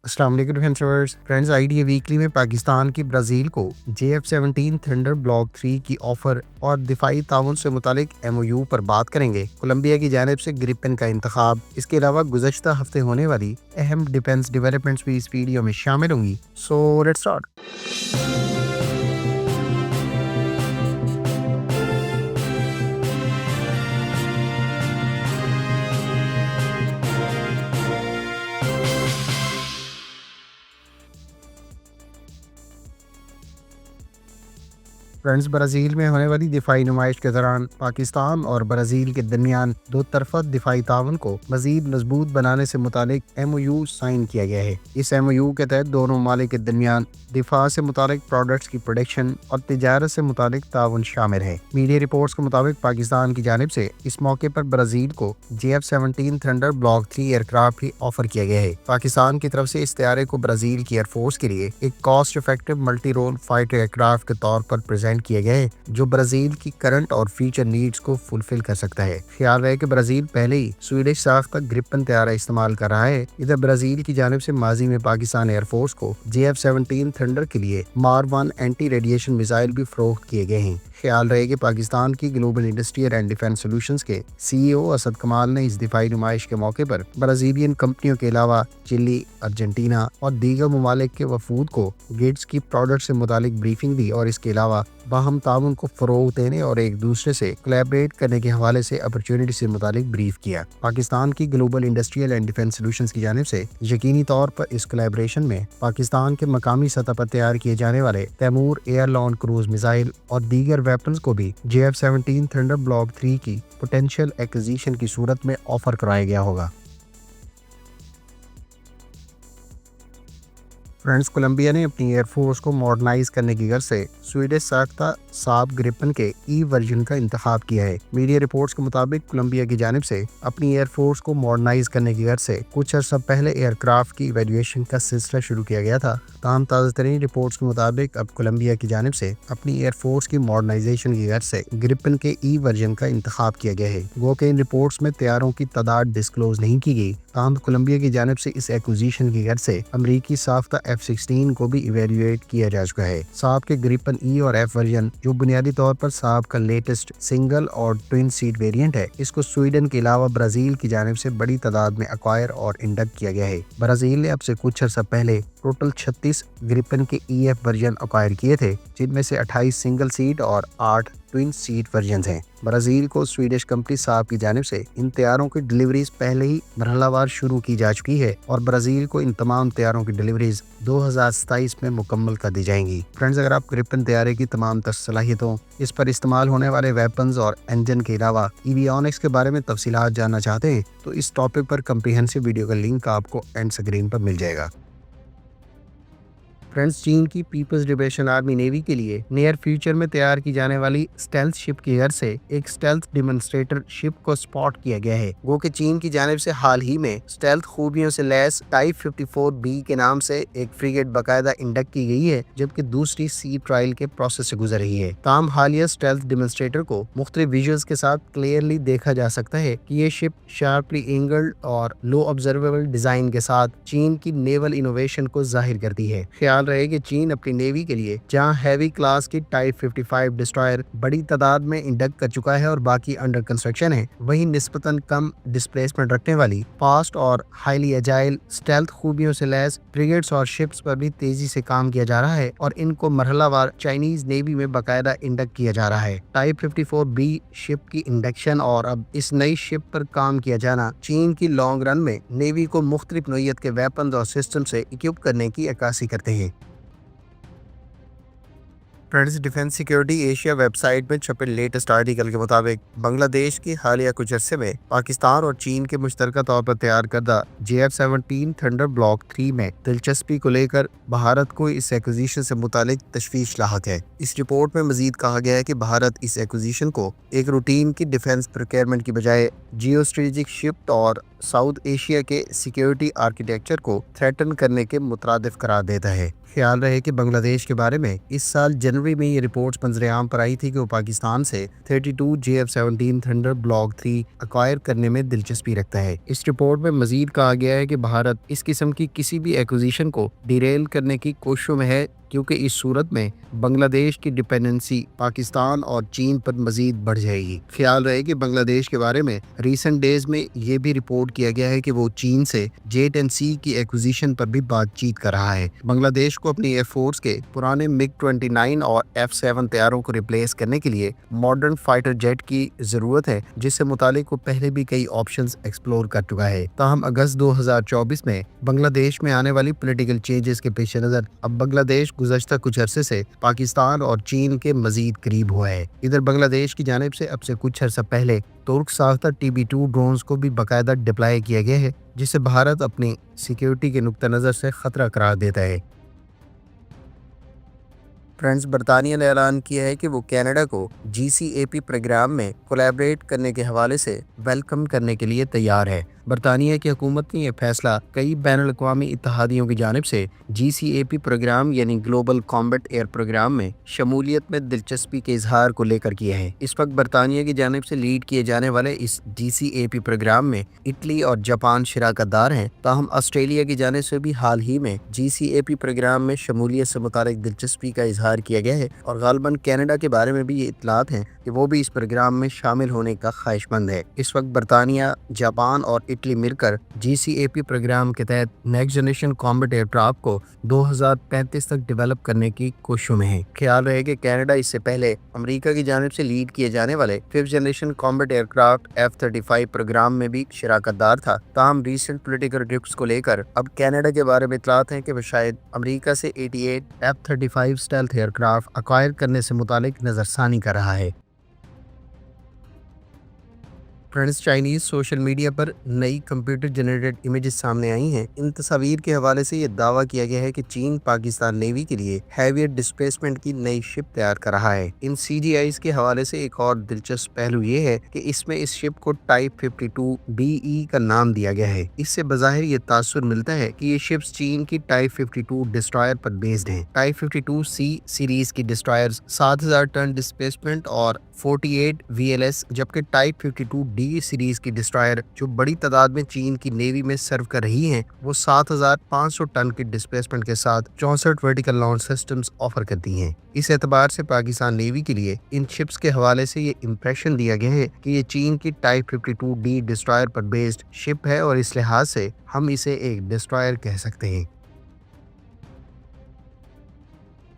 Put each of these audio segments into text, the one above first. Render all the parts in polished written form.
अस्सलाम वालेकुम friends, idea weekly में पाकिस्तान की ब्राज़ील को JF-17 थंडर ब्लॉक 3 की ऑफर और दिफाई ताउन से मुतालिक MOU पर बात करेंगे। कोलंबिया की जानिब से ग्रिपेन का इंतखाब, इसके अलावा गुज़श्ता हफ्ते होने वाली अहम डिफेंस डेवलपमेंट्स भी इस वीडियो में शामिल होंगी। So let's start. Friends, Brazil में होने वाली दिफाई नुमाइश के दौरान पाकिस्तान और ब्राज़ील के दरमियान दो तरफा दिफाई ताउन को मज़ीद मजबूत बनाने से मुतालिक MOU साइन किया गया है। इस MOU के तहत दोनों ममालिक के दरमियान दिफा से मुतालिक प्रोडक्ट्स की प्रोडक्शन और तिजारत से मुतालिक ताउन शामिल है। मीडिया रिपोर्ट्स के मुताबिक पाकिस्तान की जानिब से इस मौके पर ब्राज़ील को JF-17 थंडर ब्लॉक 3 एयरक्राफ्ट भी ऑफर किया गया है। पाकिस्तान की तरफ से इस तैयारे को ब्राज़ील की एयरफोर्स के लिए एक cost effective multi role fighter aircraft के तौर पर प्रेजेंट किए गए हैं, जो ब्राजील की करंट और फ्यूचर नीड्स को फुलफिल कर सकता है। ख्याल रहे कि ब्राजील पहले ही स्वीडिश साख्त ग्रिपेन तैयारा इस्तेमाल कर रहा है। इधर ब्राजील की जानिब से माजी में पाकिस्तान एयरफोर्स को JF-17 थंडर के लिए मार-1 एंटी रेडिएशन मिसाइल भी फरोख्त किए गए हैं। ख्याल रहे कि पाकिस्तान की global industrial and defence solutions के CEO असद कमाल ने इस दिफाई नुमाइश के मौके पर ब्राजीलियन कंपनियों के अलावा चिली, अर्जेंटीना और दीगर ममालिक के वफूद को गिड्स की प्रोडक्ट से मुतालिक ब्रीफिंग दी और इसके अलावा बाहम ताउन को फरोग देने और एक दूसरे से कोलैबोरेट करने के हवाले से अपॉर्चुनिटी से मुतालिक ब्रीफ किया। पाकिस्तान की global industrial and defence solutions की जानिब से यकीनी तौर पर इस कोलैबोरेशन में पाकिस्तान के मकामी सतह पर तैयार किए जाने वाले Taimur air launch cruise missile और दीगर वेपन्स को भी JF-17 थंडर ब्लॉक 3 की पोटेंशियल एक्विजिशन की सूरत में ऑफर कराया गया होगा। फ्रेंड्स, कोलंबिया ने अपनी एयरफोर्स को मॉडर्नाइज करने की गर्ज से स्वीडिश साख्ता साब ग्रिपेन के वर्जन का इंतखाब किया है। मीडिया रिपोर्ट्स के मुताबिक कोलंबिया की जानिब से अपनी एयरफोर्स को मॉडर्नाइज करने की गर्ज से कुछ अर्सा पहले एयरक्राफ्ट की इवैल्यूएशन का सिलसिला शुरू किया गया था। ताहम ताज़ा तरीन रिपोर्ट्स के मुताबिक अब कोलंबिया की जानिब से अपनी एयरफोर्स की मॉडर्नाइजेशन की गर्ज से ग्रिपेन के वर्जन का इंतखाब किया गया है। गो के इन रिपोर्ट्स में तैयारों की तादाद डिस्क्लोज नहीं की गई। ताहम कोलंबिया की जानिब से इस एक्विजिशन की गर्ज से अमरीकी साख्ता F-16 को भी इवेल्युएट किया जा चुका है। साब के ग्रिपेन और F वर्जन, जो बुनियादी तौर पर साब का लेटेस्ट सिंगल और ट्विन सीट वेरिएंट है, इसको स्वीडन के अलावा ब्राजील की जानिब से बड़ी तादाद में एक्वायर और इंडक्ट किया गया है। ब्राजील ने अब से कुछ अर्सा पहले टोटल 36 ग्रिपेन के EF वर्जन एक्वायर किए थे, जिनमें से 28 सिंगल सीट और 8 ट्विन सीट वर्जन हैं। ब्राजील को स्वीडिश कंपनी साब की जानिब से इन तैयारों की डिलीवरीज पहले ही मरहलावार शुरू की जा चुकी है और ब्राजील को इन तमाम तैयारों की डिलीवरीज 2027 में मुकम्मल कर दी जाएंगी। फ्रेंड्स, अगर आप ग्रिपेन तैयारे की तमाम सलाहियतों, इस पर इस्तेमाल होने वाले वेपन्स और इंजन के अलावा एवियोनिक्स के बारे में तफसीलात जानना चाहते हैं तो इस टॉपिक पर कम्प्रिहेंसिव वीडियो का लिंक आपको एंड स्क्रीन पर मिल जाएगा। फ्रेंड्स, चीन की पीपल्स लिबरेशन आर्मी नेवी के लिए नियर फ्यूचर में तैयार की जाने वाली स्टेल्थ शिप की घर से एक स्टेल्थ डेमोन्स्ट्रेटर शिप को स्पॉट किया गया है। गो कि चीन की जानिब से हाल ही में स्टेल्थ खूबियों से लैस टाइप 54B के नाम से एक फ्रिगेट बाकायदा इंडक्ट की गई है, जबकि दूसरी सी ट्रायल के प्रोसेस से गुजर रही है। ताम हालिया स्टेल्थ डेमोन्स्ट्रेटर को मुख्तलिफ विजुअल्स के साथ क्लियरली देखा जा सकता है कि ये शिप शार्पली एंगल्ड और लो ऑब्जर्वेबल डिजाइन के साथ चीन की नेवल इनोवेशन को जाहिर करती है। ख्याल रहे कि चीन अपनी नेवी के लिए जहां हैवी क्लास की टाइप 55 डिस्ट्रॉयर बड़ी तादाद में इंडक्ट कर चुका है और बाकी अंडर कंस्ट्रक्शन है, वहीं निस्बतन कम डिस्प्लेसमेंट रखने वाली फास्ट और हाईली एजाइल स्टेल्थ खूबियों से लैस फ्रिगेट्स और शिप्स पर भी तेजी से काम किया जा रहा है और इनको मरहलावार चाइनीज नेवी में बाकायदा इंडक्ट किया जा रहा है। टाइप 54B शिप की इंडक्शन और अब इस नई शिप पर काम किया जाना चीन की लॉन्ग रन में नेवी को मुख्तलिफ नोयत के वेपन और सिस्टम से इक्विप करने की अक्कासी करते हैं। Friends, defence security Asia website में छपे लेटेस्ट आर्टिकल के मुताबिक बांग्लादेश की हालिया कुछ अरसे में पाकिस्तान और चीन के मुश्तरका तौर पर तैयार करदा JF-17 थंडर ब्लॉक 3 में दिलचस्पी को लेकर भारत को इस एक्विजिशन से मुतालिक तशवीश लाहक है। इस रिपोर्ट में मजीद कहा गया है कि भारत इस एक्विजिशन को एक रूटीन की डिफेंस प्रोक्योरमेंट की बजाय जियो स्ट्रेटेजिक शिफ्ट और साउथ एशिया के सिक्योरिटी आर्किटेक्चर को थ्रेटन करने के मुतरादिफ करार देता है। ख्याल रहे कि बांग्लादेश के बारे में इस साल जनवरी फरवरी में ये रिपोर्ट्स मंजरेआम पर आई थी कि वो पाकिस्तान से 32 JF-17 थंडर ब्लॉक 3 अक्वायर करने में दिलचस्पी रखता है। इस रिपोर्ट में मजीद कहा गया है कि भारत इस किस्म की किसी भी एक्विजिशन को डिरेल करने की कोशिशों में है, क्योंकि इस सूरत में बांग्लादेश की डिपेंडेंसी पाकिस्तान और चीन पर मजीद बढ़ जाएगी। ख्याल रहे कि बांग्लादेश के बारे में रीसेंट डेज में ये भी रिपोर्ट किया गया है कि वो चीन से जेट एंड सी की एक्विजिशन पर भी बातचीत कर रहा है। बांग्लादेश को अपनी एयरफोर्स के पुराने MiG-29 और F-7 तैयारों को रिप्लेस करने के लिए मॉडर्न फाइटर जेट की जरूरत है, जिससे मुतालिक वो पहले भी कई ऑप्शंस एक्सप्लोर कर चुका है। ताहम अगस्त 2024 में बांग्लादेश में आने वाली पॉलिटिकल चेंजेस के पेश नजर अब बांग्लादेश गुज़श्ता कुछ अरसे से पाकिस्तान और चीन के मजीद करीब हुआ है। इधर बांग्लादेश की जानिब से अब से कुछ अर्सा पहले तुर्क साख्ता TB2 ड्रोन्स को भी बाकायदा डिप्लॉय किया गया है, जिसे भारत अपनी सिक्योरिटी के नुक्ता नज़र से खतरा करार देता है। फ्रेंड्स, बरतानिया ने ऐलान किया है कि वो कनाडा को GCAP प्रोग्राम में कोलैबोरेट करने के हवाले से वेलकम करने के लिए तैयार है। बरतानिया की हुकूमत ने यह फैसला कई बैनुल-अक़वामी इत्तेहादियों की जानिब से GCAP प्रोग्राम यानी ग्लोबल कॉम्बैट एयर प्रोग्राम में शमूलियत में दिलचस्पी के इजहार को लेकर किया है। इस वक्त बरतानिया की जानिब से लीड किए जाने वाले इस GCAP प्रोग्राम में इटली और जापान शराकतदार हैं। ताहम ऑस्ट्रेलिया की जानिब से भी हाल ही में GCAP प्रोग्राम में शमूलियत से मुतालिक दिलचस्पी का इजहार किया गया है और गालबन कनाडा के बारे में भी ये इत्तलात हैं कि वो भी इस प्रोग्राम में शामिल होने का ख्वाहिशमंद है। इस वक्त बरतानिया, जापान और इटली मिलकर GCAP प्रोग्राम के तहत नेक्स्ट जनरेशन कॉम्बैट एयरक्राफ्ट को 2035 तक डेवलप करने की कोशिशों में है। ख्याल रहे कि कनाडा इससे पहले अमेरिका की जानिब से लीड किए जाने वाले 5th generation combat aircraft F-35 programme में भी शराकतदार था। ताहम रीसेंट पॉलिटिकल रिस्क को लेकर अब कनाडा के बारे में इत्तलात हैं कि वह शायद अमेरिका से 88 F-35 स्टेल्थ एयरक्राफ्ट अक्वायर करने से मुतालिक नजरसानी कर रहा है। फ्रेंड्स, चाइनीज सोशल मीडिया पर नई कंप्यूटर जनरेटेड इमेजेस सामने आई हैं। इन तस्वीर के हवाले से ये दावा किया गया है कि चीन पाकिस्तान नेवी के लिए हैवियर डिस्प्लेसमेंट की नई शिप तैयार कर रहा है। इन CGIs के हवाले से एक और दिलचस्प पहलू ये है कि इसमें इस शिप को टाइप 52BE का नाम दिया गया है। इससे बज़ाहिर ये तासुर मिलता है कि ये शिप्स चीन की टाइप 52 डिस्ट्रॉयर पर बेस्ड हैं। टाइप 52C सीरीज की डिस्ट्रॉयर्स 7000 टन डिस्प्लेसमेंट और 48 VLS, जबकि टाइप 52D सीरीज की डिस्ट्रॉयर जो बड़ी तादाद में चीन की नेवी में सर्व कर रही हैं, वो 7500 टन की डिस्प्लेसमेंट के साथ 64 वर्टिकल लॉन्च सिस्टम्स ऑफर करती हैं। इस एतबार से पाकिस्तान नेवी के लिए इन शिप्स के हवाले से ये इंप्रेशन दिया गया है कि ये चीन की टाइप 52D डिस्ट्रॉयर पर बेस्ड शिप है और इस लिहाज से हम इसे एक डिस्ट्रॉयर कह सकते हैं।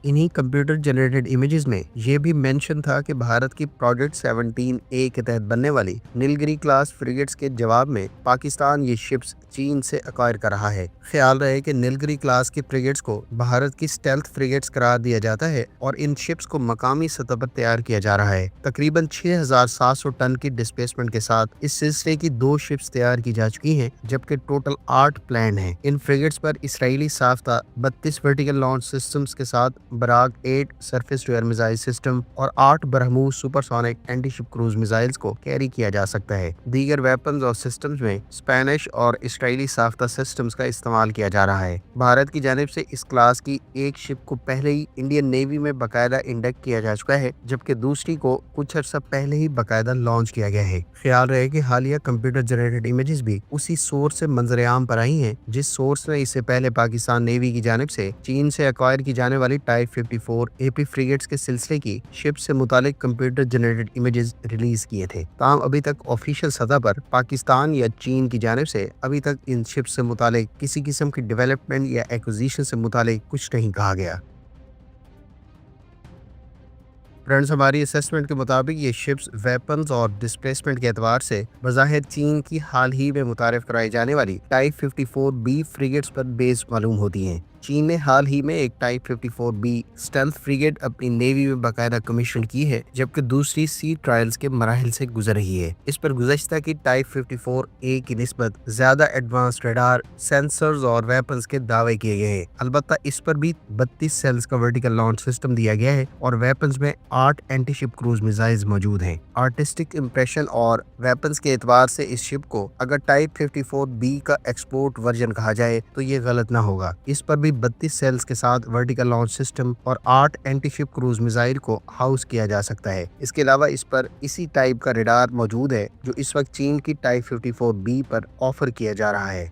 इन्हीं कंप्यूटर जनरेटेड इमेजेस में यह भी मेंशन था कि भारत की प्रोजेक्ट 17A के तहत बनने वाली नीलगिरी क्लास फ्रिगेट्स के जवाब में पाकिस्तान ये शिप्स चीन से अक्वायर कर रहा है। ख्याल रहे कि नीलगिरी क्लास की फ्रिगेट्स को भारत की स्टेल्थ फ्रिगेट्स करार दिया जाता है और इन शिप्स को मकामी सतह पर तैयार किया जा रहा है। तकरीबन 6700 टन की डिस्प्लेसमेंट के साथ इस सिलसिले की 2 शिप्स तैयार की जा चुकी हैं, जबकि टोटल 8 प्लान हैं। इन फ्रिगेट्स पर इसराइली साफ्ता 32 वर्टिकल लॉन्च सिस्टम्स के साथ Barak 8 surface to air missile system और 8 BrahMos supersonic anti ship cruise missiles को कैरी किया जा सकता है। दीगर वेपन्स और सिस्टम्स में स्पेनिश और इसराइली साफ्ता सिस्टम्स का इस्तेमाल किया जा रहा है। भारत की जानिब से इस क्लास की एक शिप को पहले ही इंडियन नेवी में बाकायदा इंडक्ट किया जा चुका है, जबकि दूसरी को कुछ अर्सा पहले ही बाकायदा लॉन्च किया गया है। ख्याल रहे कि हालिया कंप्यूटर जनरेटेड इमेजेस भी उसी सोर्स से मंजरेआम पर आई हैं, जिस सोर्स ने इससे पहले पाकिस्तान नेवी की जानिब से चीन से अक्वायर की जाने वाली टाइप 54 AP फ्रिगेट्स के सिलसिले की शिप से मुतालिक कंप्यूटर जनरेटेड इमेजेस रिलीज किए थे। ताहम अभी तक ऑफिशियल सतह पर पाकिस्तान या चीन की जानिब से अभी तक इन शिप से मुतालिक किसी किस्म की डेवलपमेंट या एक्विजिशन से मुतालिक कुछ नहीं कहा गया। फ्रेंड्स, हमारी असेसमेंट के मुताबिक ये शिप्स वेपन्स और डिस्प्लेसमेंट के एतबार से बज़ाहिर चीन की हाल ही में मुतारिफ कराई जाने वाली टाइप 54B फ्रिगेट्स पर बेस्ड मालूम होती हैं। चीन ने हाल ही में एक टाइप 54B स्टेल्थ फ्रिगेट अपनी नेवी में बाकायदा कमीशन की है, जबकि दूसरी सी ट्रायल्स के मराहिल से गुजर रही है। इस पर गुज़श्ता की टाइप 54A की निस्बत ज्यादा एडवांस रडार, सेंसर्स और वेपन्स के दावे किए गए हैं। अलबत्ता इस पर भी 32 सेल्स का वर्टिकल लॉन्च सिस्टम दिया गया है और वेपन्स में 8 एंटी शिप क्रूज मिसाइल्स मौजूद हैं। आर्टिस्टिक इंप्रेशन और वेपन्स के एतबार से इस शिप को अगर टाइप 54B का एक्सपोर्ट वर्जन कहा जाए तो ये गलत ना होगा। इस पर भी 32 सेल्स के साथ वर्टिकल लॉन्च सिस्टम और 8 एंटी शिप क्रूज मिसाइल को हाउस किया जा सकता है। इसके अलावा इस पर इसी टाइप का रडार मौजूद है जो इस वक्त चीन की टाइप 54B पर ऑफर किया जा रहा है।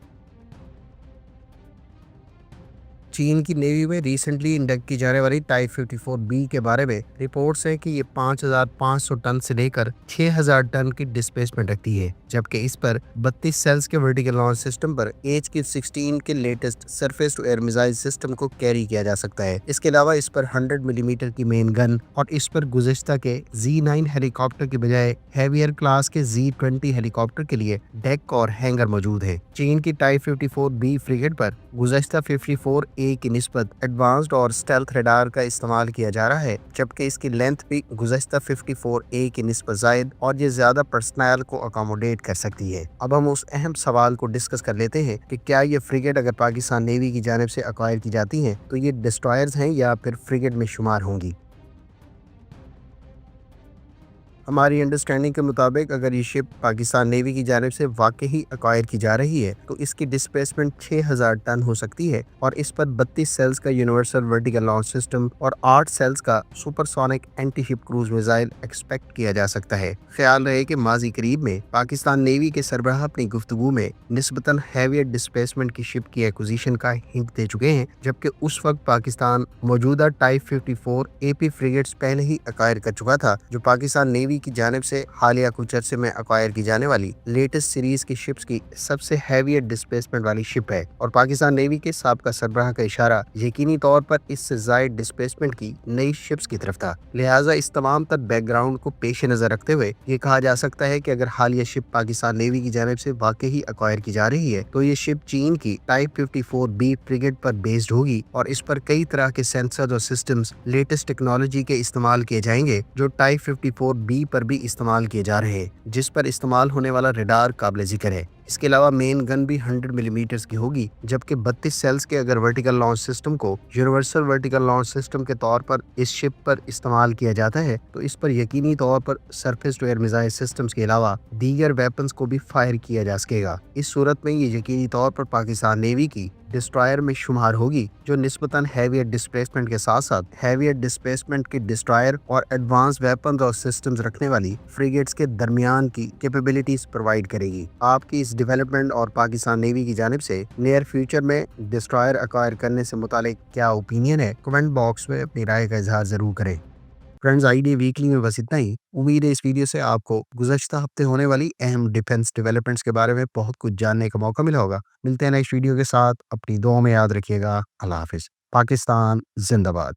चीन की नेवी में रिसेंटली इंडक्ट की जाने वाली टाइप 54B के बारे में रिपोर्ट्स हैं कि ये 5,500 टन से लेकर 6,000 टन की डिस्प्लेसमेंट रखती है, जबकि इस पर 32 सेल्स के वर्टिकल लॉन्च सिस्टम पर HQ-16 के latest surface to air missile system को कैरी किया जा सकता है। इसके अलावा इस पर 100 मिलीमीटर की मेन गन और इस पर गुज़िश्ता के Z9 हेलीकॉप्टर की बजाय हैवियर क्लास के Z20 हेलीकॉप्टर के लिए डेक और हैंगर मौजूद है। चीन की टाइप 54B फ्रिगेट पर गुज़िश्ता 54A की निस्बत एडवांस्ड और स्टेल्थ रडार का इस्तेमाल किया जा रहा है, जबकि इसकी लेंथ भी गुज़िश्ता 54A की निस्बत ज़ायद और ये ज्यादा पर्सनल को अकोमोडेट कर सकती है। अब हम उस अहम सवाल को डिस्कस कर लेते हैं कि क्या ये फ्रिगेट अगर पाकिस्तान नेवी की जानिब से अक्वायर की जाती हैं तो ये डिस्ट्रॉयर्स हैं या फिर फ्रिगेट में शुमार होंगी। हमारी अंडरस्टैंडिंग के मुताबिक अगर ये शिप पाकिस्तान नेवी की जानिब से वाकई ही अक्वायर की जा रही है तो इसकी डिस्प्लेसमेंट 6,000 टन हो सकती है और इस पर 32 सेल्स का यूनिवर्सल वर्टिकल लॉन्च सिस्टम और 8 सेल्स का supersonic anti ship cruise missile expect किया जा सकता है। ख्याल रहे कि माजी करीब में पाकिस्तान नेवी के सरबराह अपनी गुफ्तगू में निस्बतन हैवियर डिस्प्लेसमेंट की शिप की एक्विजिशन का हिंट दे चुके हैं, जबकि उस वक्त पाकिस्तान मौजूदा टाइप 54 AP फ्रिगेट्स पहले ही अक्वायर कर चुका था, जो पाकिस्तान नेवी की जानिब से हालिया कुछ अरसे में अक्वायर की जाने वाली लेटेस्ट सीरीज की शिप्स की सबसे हैवियर डिस्प्लेसमेंट वाली शिप है। और पाकिस्तान नेवी के साबका सरबराह का इशारा यकीनी तौर पर इससे जायद डिस्प्लेसमेंट की नई शिप्स की तरफ था। लिहाजा इस तमाम तर बैकग्राउंड को पेश नजर रखते हुए ये कहा जा सकता है कि अगर हालिया शिप पाकिस्तान नेवी की जानिब से वाकई ही अक्वायर की जा रही है तो ये शिप चीन की टाइप 54B फ्रिगेट पर बेस्ड होगी और इस पर कई तरह के सेंसर और सिस्टम्स लेटेस्ट टेक्नोलॉजी के इस्तेमाल किए जाएंगे जो टाइप 54B पर भी इस्तेमाल किए जा रहे हैं, जिस पर इस्तेमाल होने वाला रडार काबिल जिक्र है। इसके अलावा मेन गन भी 100 मिलीमीटर की होगी, जबकि 32 सेल्स के अगर वर्टिकल लॉन्च सिस्टम को यूनिवर्सल वर्टिकल लॉन्च सिस्टम के तौर पर इस शिप पर इस्तेमाल किया जाता है तो इस पर यकीनी तौर पर surface to air missile systems के अलावा दीगर वेपन्स को भी फायर किया जा सकेगा। इस सूरत में ये यकीनी तौर पर पाकिस्तान नेवी की डिस्ट्रॉयर में शुमार होगी, जो निस्बतन हैवियर डिस्प्लेसमेंट के साथ साथ हैवियर डिस्प्लेसमेंट की डिस्ट्रॉयर और एडवांस वेपन्स और सिस्टम्स रखने वाली फ्रिगेट्स के दरमियान की कैपेबिलिटीज प्रोवाइड करेगी। आपकी इस डेवलपमेंट और पाकिस्तान नेवी की जानिब से नियर फ्यूचर में डिस्ट्रॉयर अक्वायर करने से मुतालिक क्या ओपिनियन है, कमेंट बॉक्स में अपनी राय का इजहार जरूर करें। फ्रेंड्स, आईडी वीकली में बस इतना ही। उम्मीद है इस वीडियो से आपको गुज़श्ता हफ्ते होने वाली अहम डिफेंस डेवलपमेंट्स के बारे में बहुत कुछ जानने का मौका मिला होगा। मिलते हैं नेक्स्ट वीडियो के साथ, अपनी दुआ में याद रखिएगा। अल्लाह हाफिज़। पाकिस्तान जिंदाबाद।